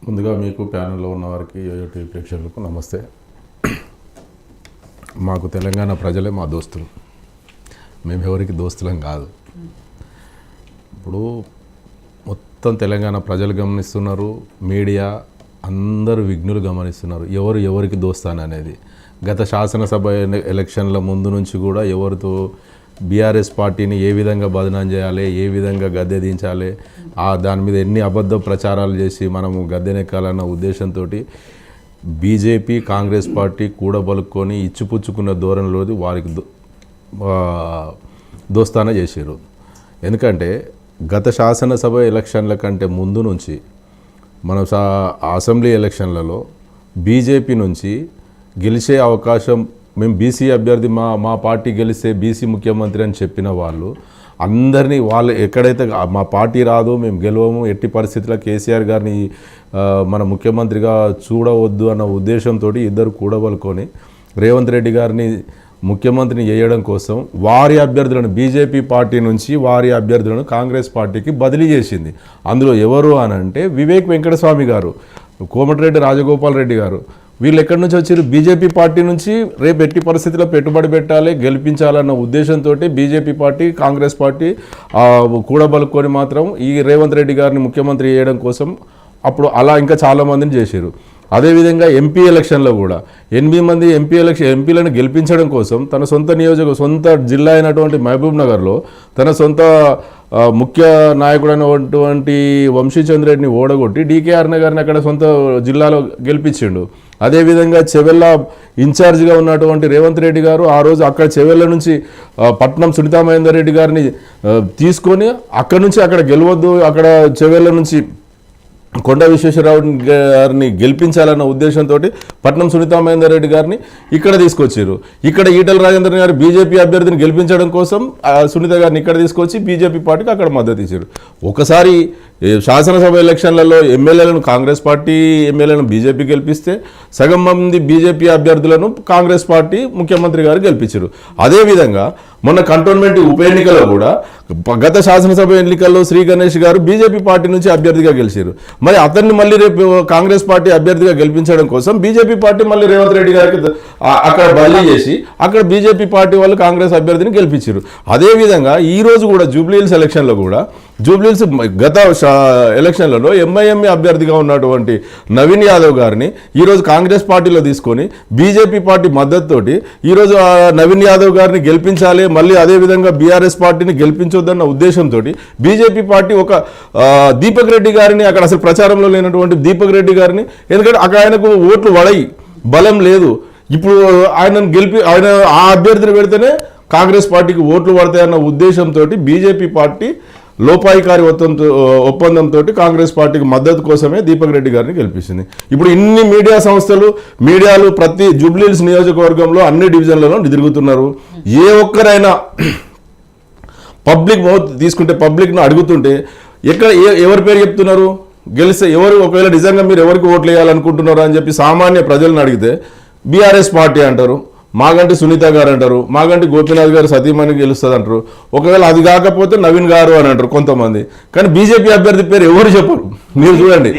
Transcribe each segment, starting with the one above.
ముందుగా మీకు ప్యానెల్లో ఉన్న వారికి యోయో టీవీ ప్రేక్షకులకు నమస్తే. మాకు తెలంగాణ ప్రజలే మా దోస్తులు, మేము ఎవరికి దోస్తులం కాదు. ఇప్పుడు మొత్తం తెలంగాణ ప్రజలు గమనిస్తున్నారు, మీడియా అందరూ విఘ్నులు గమనిస్తున్నారు ఎవరు ఎవరికి దోస్తాను అనేది. గత శాసనసభ ఎలక్షన్ల ముందు నుంచి కూడా ఎవరితో బీఆర్ఎస్ పార్టీని ఏ విధంగా బదనాం చేయాలి, ఏ విధంగా గద్దె దించాలి, దాని మీద ఎన్ని అబద్ధ ప్రచారాలు చేసి మనము గద్దెనెక్కాలన్న ఉద్దేశంతో బీజేపీ కాంగ్రెస్ పార్టీ కూడబలుక్కొని ఇచ్చిపుచ్చుకున్న ధోరణిలోది వారికి దోస్తానా చేశారు. ఎందుకంటే గత శాసనసభ ఎలక్షన్ల కంటే ముందు నుంచి మన అసెంబ్లీ ఎలక్షన్లలో బీజేపీ నుంచి గెలిచే అవకాశం, మేము బీసీ అభ్యర్థి మా పార్టీ గెలిస్తే బీసీ ముఖ్యమంత్రి అని చెప్పిన వాళ్ళు అందరినీ వాళ్ళు ఎక్కడైతే మా పార్టీ రాదు, మేము గెలవము, ఎట్టి పరిస్థితుల్లో కేసీఆర్ గారిని మన ముఖ్యమంత్రిగా చూడవద్దు అన్న ఉద్దేశంతో ఇద్దరు కూడబలుకొని రేవంత్ రెడ్డి గారిని ముఖ్యమంత్రిని చేయడం కోసం వారి అభ్యర్థులను బీజేపీ పార్టీ నుంచి వారి అభ్యర్థులను కాంగ్రెస్ పార్టీకి బదిలీ చేసింది. అందులో ఎవరు అని అంటే వివేక్ వెంకటస్వామి గారు, కోమటిరెడ్డి రాజగోపాల్ రెడ్డి గారు. వీళ్ళు ఎక్కడి నుంచి వచ్చారు? బీజేపీ పార్టీ నుంచి రేపు ఎట్టి పరిస్థితుల్లో పెట్టుబడి పెట్టాలి, గెలిపించాలన్న ఉద్దేశంతో బీజేపీ పార్టీ కాంగ్రెస్ పార్టీ కూడబలుకొని మాత్రం ఈ రేవంత్ రెడ్డి గారిని ముఖ్యమంత్రి చేయడం కోసం అప్పుడు అలా ఇంకా చాలామందిని చేశారు. అదేవిధంగా ఎంపీ ఎలక్షన్లో కూడా 8 మంది ఎంపీలను గెలిపించడం కోసం తన సొంత జిల్లా అయినటువంటి మహబూబ్ నగర్లో తన సొంత ముఖ్య నాయకుడైనటువంటి వంశీచంద్ర రెడ్డిని ఓడగొట్టి డీకేఆర్ నగర్ని అక్కడ సొంత జిల్లాలో గెలిపించిండు. అదేవిధంగా చెవెళ్ళ ఇన్ఛార్జిగా ఉన్నటువంటి రేవంత్ రెడ్డి గారు ఆ రోజు అక్కడ చెవెళ్ళ నుంచి పట్నం సునీతా మహేందర్ రెడ్డి గారిని తీసుకొని అక్కడ నుంచి అక్కడ గెలవద్దు, అక్కడ చెవెళ్ళ నుంచి కొండ విశ్వేశ్వరరావు గారిని గెలిపించాలన్న ఉద్దేశంతో పట్నం సునీతా మహేందర్ రెడ్డి గారిని ఇక్కడ తీసుకొచ్చారు. ఇక్కడ ఈటల రాజేందర్ గారు బీజేపీ అభ్యర్థిని గెలిపించడం కోసం సునీత గారిని ఇక్కడ తీసుకొచ్చి బీజేపీ పార్టీకి అక్కడ మద్దతు ఇచ్చారు. ఒకసారి శాసనసభ ఎలక్షన్లలో ఎమ్మెల్యేలను కాంగ్రెస్ పార్టీ ఎమ్మెల్యేలను బీజేపీ గెలిపిస్తే సగం మంది బీజేపీ అభ్యర్థులను కాంగ్రెస్ పార్టీ ముఖ్యమంత్రి గారు గెలిపించారు. అదేవిధంగా మొన్న కంటోన్మెంట్ ఉప ఎన్నికలో కూడా గత శాసనసభ ఎన్నికల్లో శ్రీ గణేష్ గారు బీజేపీ పార్టీ నుంచి అభ్యర్థిగా గెలిచారు. మరి అతన్ని మళ్ళీ రేపు కాంగ్రెస్ పార్టీ అభ్యర్థిగా గెలిపించడం కోసం బీజేపీ పార్టీ మళ్ళీ రేవంత్ రెడ్డి గారికి అక్కడ బదిలీ చేసి అక్కడ బీజేపీ పార్టీ వాళ్ళు కాంగ్రెస్ అభ్యర్థిని గెలిపించారు. అదేవిధంగా ఈరోజు కూడా జూబ్లీహిల్స్ ఎలక్షన్లో కూడా జూబ్లీహిల్స్ గత ఎలక్షన్లలో ఎంఐఎంఏ అభ్యర్థిగా ఉన్నటువంటి నవీన్ యాదవ్ గారిని ఈరోజు కాంగ్రెస్ పార్టీలో తీసుకొని బీజేపీ పార్టీ మద్దతుతోటి ఈరోజు నవీన్ యాదవ్ గారిని గెలిపించాలి, మళ్ళీ అదేవిధంగా బీఆర్ఎస్ పార్టీని గెలిపించొద్దన్న ఉద్దేశంతో బీజేపీ పార్టీ ఒక దీపక్ రెడ్డి గారిని అక్కడ అసలు ప్రచారంలో లేనటువంటి దీపక్ రెడ్డి గారిని, ఎందుకంటే అక్కడ ఆయనకు ఓట్లు వడయి బలం లేదు, ఇప్పుడు ఆయన ఆ అభ్యర్థిని పెడితేనే కాంగ్రెస్ పార్టీకి ఓట్లు పడతాయన్న ఉద్దేశంతో బీజేపీ పార్టీ లోపాయికారి ఒప్పందంతో కాంగ్రెస్ పార్టీకి మద్దతు కోసమే దీపక్ రెడ్డి గారిని గెలిపించింది. ఇప్పుడు ఇన్ని మీడియాలు ప్రతి జూబ్లీహిల్స్ నియోజకవర్గంలో అన్ని డివిజన్లలో తిరుగుతున్నారు. ఏ ఒక్కరైనా పబ్లిక్ మౌత్ తీసుకుంటే పబ్లిక్ను అడుగుతుంటే ఎవరి పేరు చెప్తున్నారు? గెలిస్తే ఎవరు, ఒకవేళ నిజంగా మీరు ఎవరికి ఓట్లు వేయాలనుకుంటున్నారు అని చెప్పి సామాన్య ప్రజలను అడిగితే బీఆర్ఎస్ పార్టీ అంటారు, మాగంటి సునీత గారు అంటారు, మాగంటి గోపీనాథ్ గారు సతీమణి గెలుస్తుంది అంటారు, ఒకవేళ అది కాకపోతే నవీన్ గారు అని అంటారు కొంతమంది. కానీ బీజేపీ అభ్యర్థి పేరు ఎవరు చెప్పరు. మీరు చూడండి,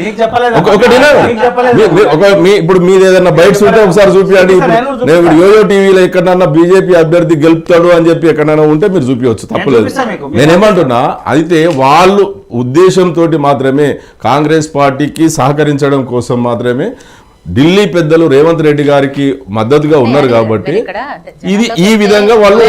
ఇప్పుడు మీది ఏదైనా బయట ఉంటే ఒకసారి చూపించండి. ఇప్పుడు యోయో టీవీలో ఎక్కడన్నా బీజేపీ అభ్యర్థి గెలుపుతాడు అని చెప్పి ఎక్కడైనా ఉంటే మీరు చూపించవచ్చు, తప్పలేదు. నేనేమంటున్నా, అయితే వాళ్ళు ఉద్దేశంతో మాత్రమే కాంగ్రెస్ పార్టీకి సహకరించడం కోసం మాత్రమే ఢిల్లీ పెద్దలు రేవంత్ రెడ్డి గారికి మద్దతుగా ఉన్నారు కాబట్టి ఇది ఈ విధంగా వాళ్ళు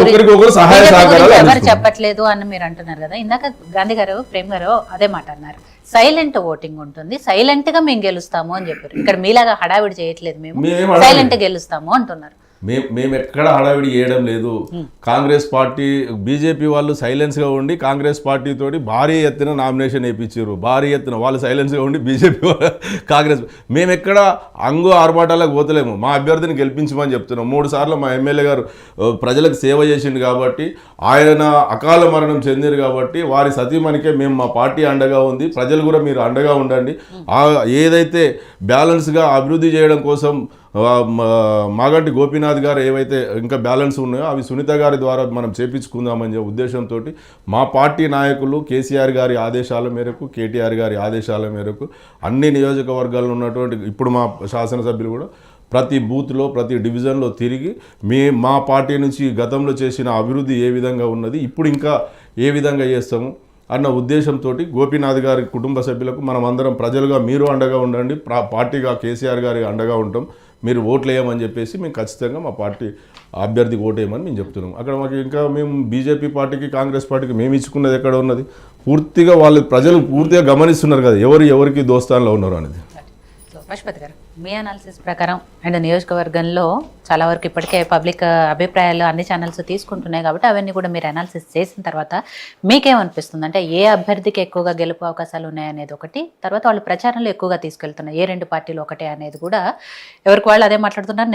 ఒకరికొకరు సహాయ సహకారాలు ఎవరు చెప్పట్లేదు అని మీరు అంటున్నారు కదా. ఇందాక గాంధీ గారు, ప్రేమ్ గారు అదే మాట అన్నారు, సైలెంట్ ఓటింగ్ ఉంటుంది, సైలెంట్ గా మేము గెలుస్తాము అని చెప్పారు. ఇక్కడ మీలాగా హడావిడి చేయట్లేదు, మేము సైలెంట్ గెలుస్తాము అంటున్నారు. మేము ఎక్కడ హడావిడి చేయడం లేదు. కాంగ్రెస్ పార్టీ బీజేపీ వాళ్ళు సైలెన్స్గా ఉండి కాంగ్రెస్ పార్టీ తోటి భారీ ఎత్తున నామినేషన్ వేయించారు. భారీ ఎత్తున వాళ్ళు సైలెన్స్గా ఉండి బీజేపీ కాంగ్రెస్ మేము ఎక్కడ ఆర్భాటాలకు పోతలేము. మా అభ్యర్థిని గెలిపించమని చెప్తున్నాం. 3 సార్లు మా ఎమ్మెల్యే గారు ప్రజలకు సేవ చేసిండు కాబట్టి, ఆయన అకాల మరణం చెందారు కాబట్టి వారి సతీమణికే మేము మా పార్టీ అండగా ఉంది. ప్రజలు కూడా మీరు అండగా ఉండండి. ఏదైతే బ్యాలెన్స్గా అభివృద్ధి చేయడం కోసం మాగంటి గోపీనాథ్ గారు ఏవైతే ఇంకా బ్యాలెన్స్ ఉన్నాయో అవి సునీత గారి ద్వారా మనం చేపించుకుందామని ఉద్దేశంతో మా పార్టీ నాయకులు కేసీఆర్ గారి ఆదేశాల మేరకు, కేటీఆర్ గారి ఆదేశాల మేరకు అన్ని నియోజకవర్గాల్లో ఉన్నటువంటి ఇప్పుడు మా శాసనసభ్యులు కూడా ప్రతి బూత్లో ప్రతి డివిజన్లో తిరిగి మా పార్టీ నుంచి గతంలో చేసిన అభివృద్ధి ఏ విధంగా ఉన్నది, ఇప్పుడు ఇంకా ఏ విధంగా చేస్తాము అన్న ఉద్దేశంతో గోపీనాథ్ గారి కుటుంబ సభ్యులకు మనం అందరం ప్రజలుగా మీరు అండగా ఉండండి, పార్టీగా కేసీఆర్ గారి అండగా ఉంటాం, మీరు ఓట్లు వేయమని చెప్పేసి మేము ఖచ్చితంగా మా పార్టీ అభ్యర్థికి ఓటేయమని మేము చెప్తున్నాం. అక్కడ మాకు ఇంకా మేము బీజేపీ పార్టీకి కాంగ్రెస్ పార్టీకి మేము ఇచ్చుకున్నది ఎక్కడ ఉన్నది, పూర్తిగా వాళ్ళు ప్రజలు పూర్తిగా గమనిస్తున్నారు కదా ఎవరికి దోస్తాన్లో ఉన్నారు అనేది. సో పశుపతి గారు, మీ అనాలిసిస్ ప్రకారం అండ్ నియోజకవర్గంలో చాలా వరకు ఇప్పటికే పబ్లిక్ అభిప్రాయాలు అన్ని ఛానల్స్ తీసుకుంటున్నాయి కాబట్టి అవన్నీ కూడా మీరు అనాలిసిస్ చేసిన తర్వాత మీకేమనిపిస్తుంది అంటే ఏ అభ్యర్థికి ఎక్కువగా గెలుపు అవకాశాలు ఉన్నాయనేది ఒకటి, తర్వాత వాళ్ళు ప్రచారంలో ఎక్కువగా తీసుకెళ్తున్నారు ఏ రెండు పార్టీలు ఒకటే అనేది కూడా ఎవరికి వాళ్ళు అదే మాట్లాడుతున్నారు.